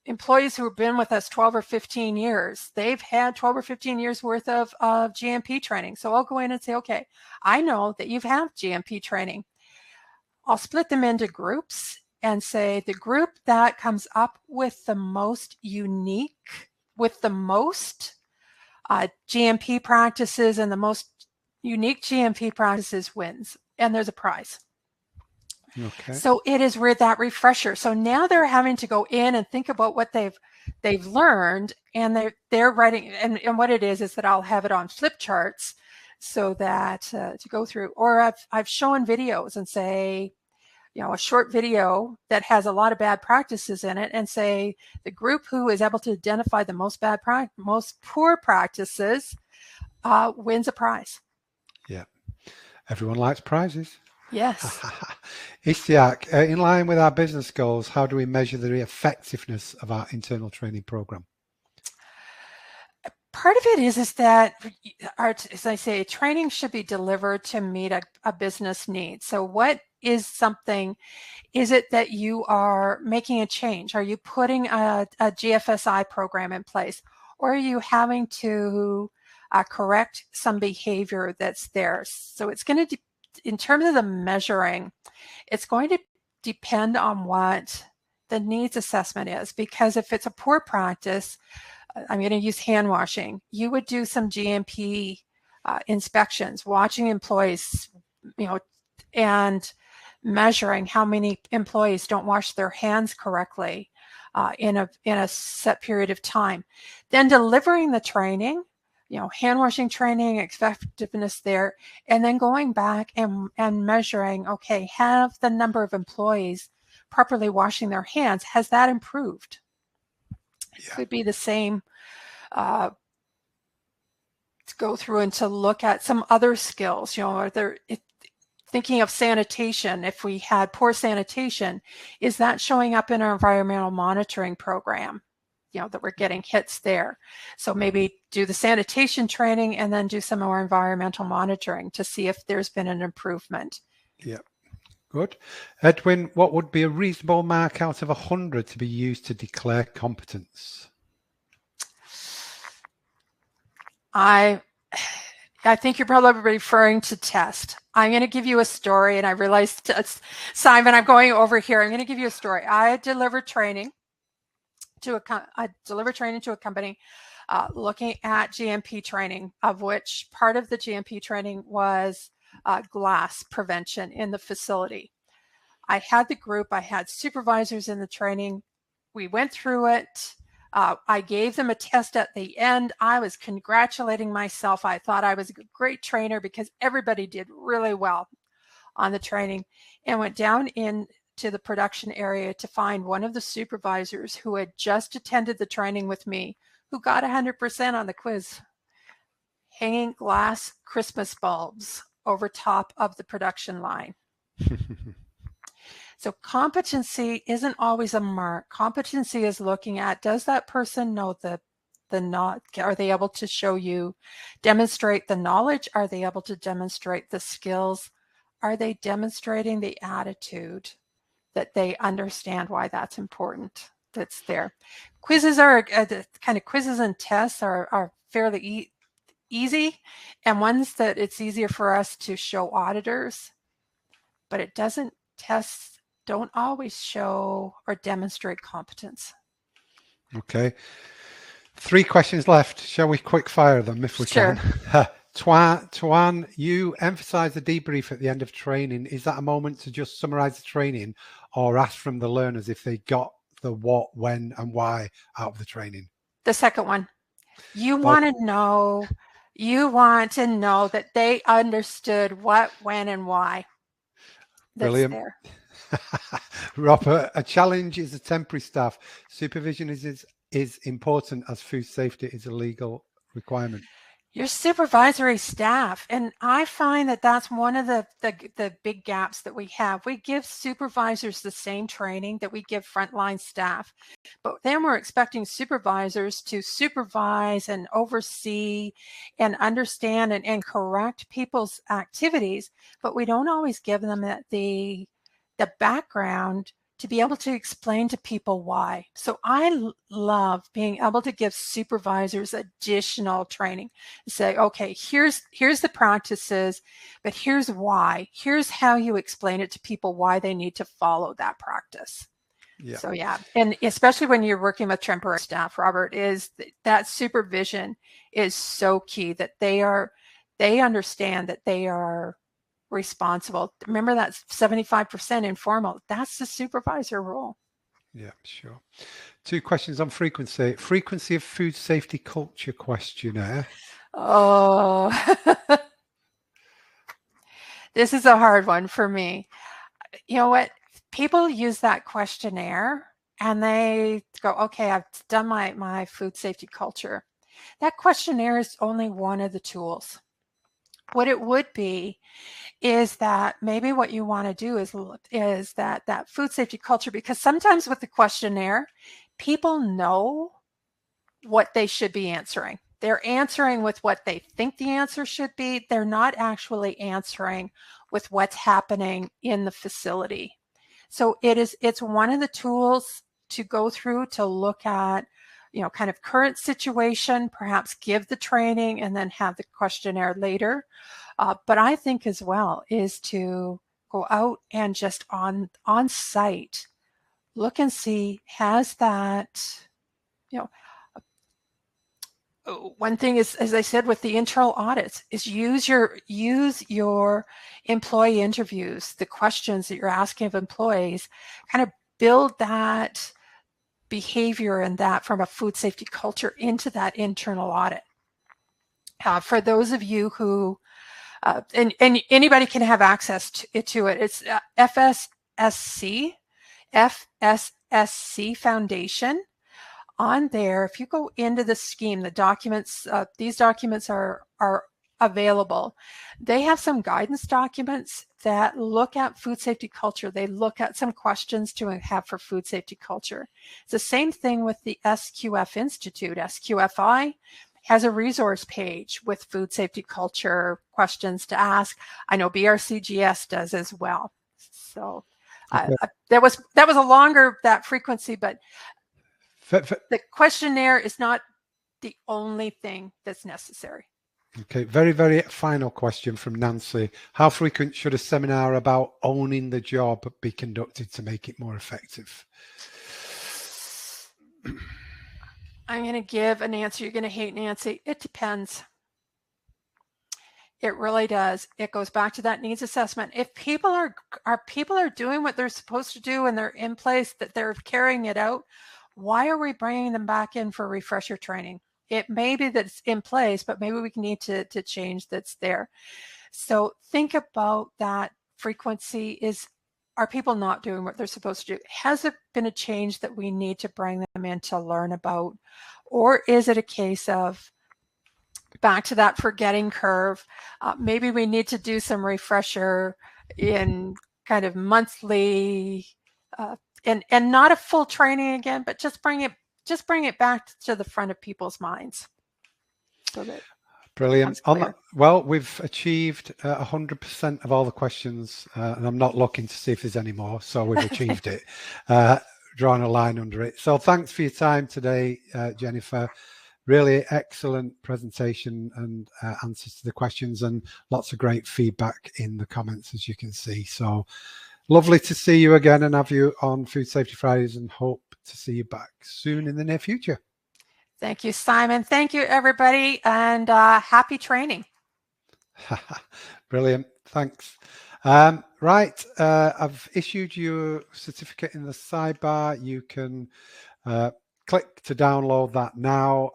employees who have been with us 12 or 15 years, they've had 12 or 15 years worth of GMP training. So I'll go in and say, okay, I know that you've had GMP training. I'll split them into groups and say the group that comes up with the most unique, with the most GMP practices and the most unique GMP practices wins, and there's a prize. Okay. So it is that refresher. So now they're having to go in and think about what they've learned, and they're writing, and what it is that I'll have it on flip charts, so that to go through, or I've shown videos and say, a short video that has a lot of bad practices in it, and say the group who is able to identify the most poor practices wins a prize. Yeah, everyone likes prizes. Yes. Ishtiaq, in line with our business goals, how do we measure the effectiveness of our internal training program? Part of it is that, as I say, training should be delivered to meet a business need. So what is something, is it that you are making a change? Are you putting a GFSI program in place? Or are you having to correct some behavior that's there? So it's going to, in terms of the measuring, it's going to depend on what the needs assessment is. Because if it's a poor practice, I'm going to use hand washing. You would do some GMP inspections, watching employees, and measuring how many employees don't wash their hands correctly in a set period of time. Then delivering the training, hand washing training, effectiveness there, and then going back and measuring, okay, have the number of employees properly washing their hands, has that improved? It could be the same, to go through and to look at some other skills, thinking of sanitation, if we had poor sanitation, is that showing up in our environmental monitoring program? That we're getting hits there. So maybe do the sanitation training and then do some more environmental monitoring to see if there's been an improvement. Yeah, good. Edwin, what would be a reasonable mark out of 100 to be used to declare competence? I think you're probably referring to test. I'm going to give you a story, and I realized, Simon, I'm going over here. I'm going to give you a story. I delivered training to a company looking at GMP training, of which part of the GMP training was glass prevention in the facility. I had the group, I had supervisors in the training. We went through it. I gave them a test at the end. I was congratulating myself. I thought I was a great trainer because everybody did really well on the training, and went down into the production area to find one of the supervisors who had just attended the training with me, who got 100% on the quiz, hanging glass Christmas bulbs over top of the production line. So competency isn't always a mark. Competency is looking at, does that person know are they able to demonstrate the knowledge? Are they able to demonstrate the skills? Are they demonstrating the attitude that they understand why that's important, that's there? Quizzes and tests are fairly easy, and ones that it's easier for us to show auditors, but tests don't always show or demonstrate competence. Okay. 3 questions left. Shall we quick fire them if we Sure. can? Tuan, you emphasize the debrief at the end of training. Is that a moment to just summarize the training or ask from the learners if they got the what, when, and why out of the training? The second one. You want to know that they understood what, when, and why. That's Brilliant. there. Robert, a challenge is a temporary staff. Supervision is important as food safety is a legal requirement. Your supervisory staff, and I find that that's one of the big gaps that we have. We give supervisors the same training that we give frontline staff, but then we're expecting supervisors to supervise and oversee and understand and correct people's activities, but we don't always give them the background to be able to explain to people why. So I love being able to give supervisors additional training. Say, okay, here's the practices, but here's why. Here's how you explain it to people why they need to follow that practice. Yeah. So yeah, and especially when you're working with temporary staff, Robert, is that supervision is so key, that they understand that they are responsible. Remember, that's 75% informal. That's the supervisor role. Yeah, sure. 2 questions on frequency. Frequency of food safety culture questionnaire. Oh, this is a hard one for me. You know what? People use that questionnaire and they go, okay, I've done my food safety culture. That questionnaire is only one of the tools. What it would be is that maybe what you want to do is that food safety culture, because sometimes with the questionnaire, people know what they should be answering. They're answering with what they think the answer should be. They're not actually answering with what's happening in the facility. So it's one of the tools to go through to look at, kind of current situation, perhaps give the training and then have the questionnaire later. But I think as well is to go out and just on site, look and see, has that, one thing is, as I said, with the internal audits, is use your employee interviews, the questions that you're asking of employees, kind of build that behavior and that from a food safety culture into that internal audit. For those of you who, and anybody can have access to it. It's FSSC Foundation. On there, if you go into the scheme, the documents, these documents are available. They have some guidance documents that look at food safety culture. They look at some questions to have for food safety culture. It's the same thing with the SQF Institute. SQFI has a resource page with food safety culture questions to ask. I know BRCGS does as well. So that was a longer that frequency, but the questionnaire is not the only thing that's necessary. Okay, very, very final question from Nancy. How frequent should a seminar about owning the job be conducted to make it more effective? I'm going to give an answer. You're going to hate Nancy. It depends. It really does. It goes back to that needs assessment. If people are doing what they're supposed to do and they're in place, that they're carrying it out, why are we bringing them back in for refresher training? It may be that it's in place, but maybe we need to change that's there. So think about that frequency. Are people not doing what they're supposed to do? Has it been a change that we need to bring them in to learn about? Or is it a case of back to that forgetting curve? Maybe we need to do some refresher in kind of monthly and not a full training again, but just bring it back to the front of people's minds. So that brilliant. Well, we've achieved 100% of all the questions, and I'm not looking to see if there's any more. So we've achieved it, drawn a line under it. So thanks for your time today, Jennifer. Really excellent presentation and answers to the questions, and lots of great feedback in the comments, as you can see. So lovely to see you again and have you on Food Safety Fridays, and hope to see you back soon in the near future. Thank you, Simon. Thank you, everybody, and happy training. Brilliant. Thanks. Right. I've issued you a certificate in the sidebar. You can click to download that now.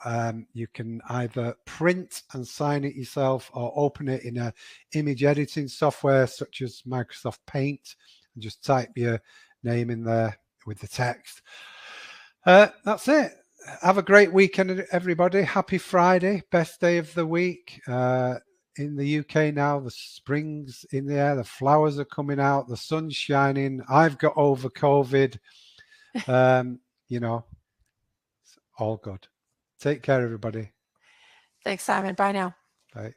You can either print and sign it yourself or open it in a image editing software such as Microsoft Paint and just type your name in there with the text. That's it. Have a great weekend, everybody. Happy Friday, best day of the week. In the UK now, the spring's in the air, the flowers are coming out, the sun's shining. I've got over COVID. You know, it's all good. Take care, everybody. Thanks, Simon. Bye now. Bye.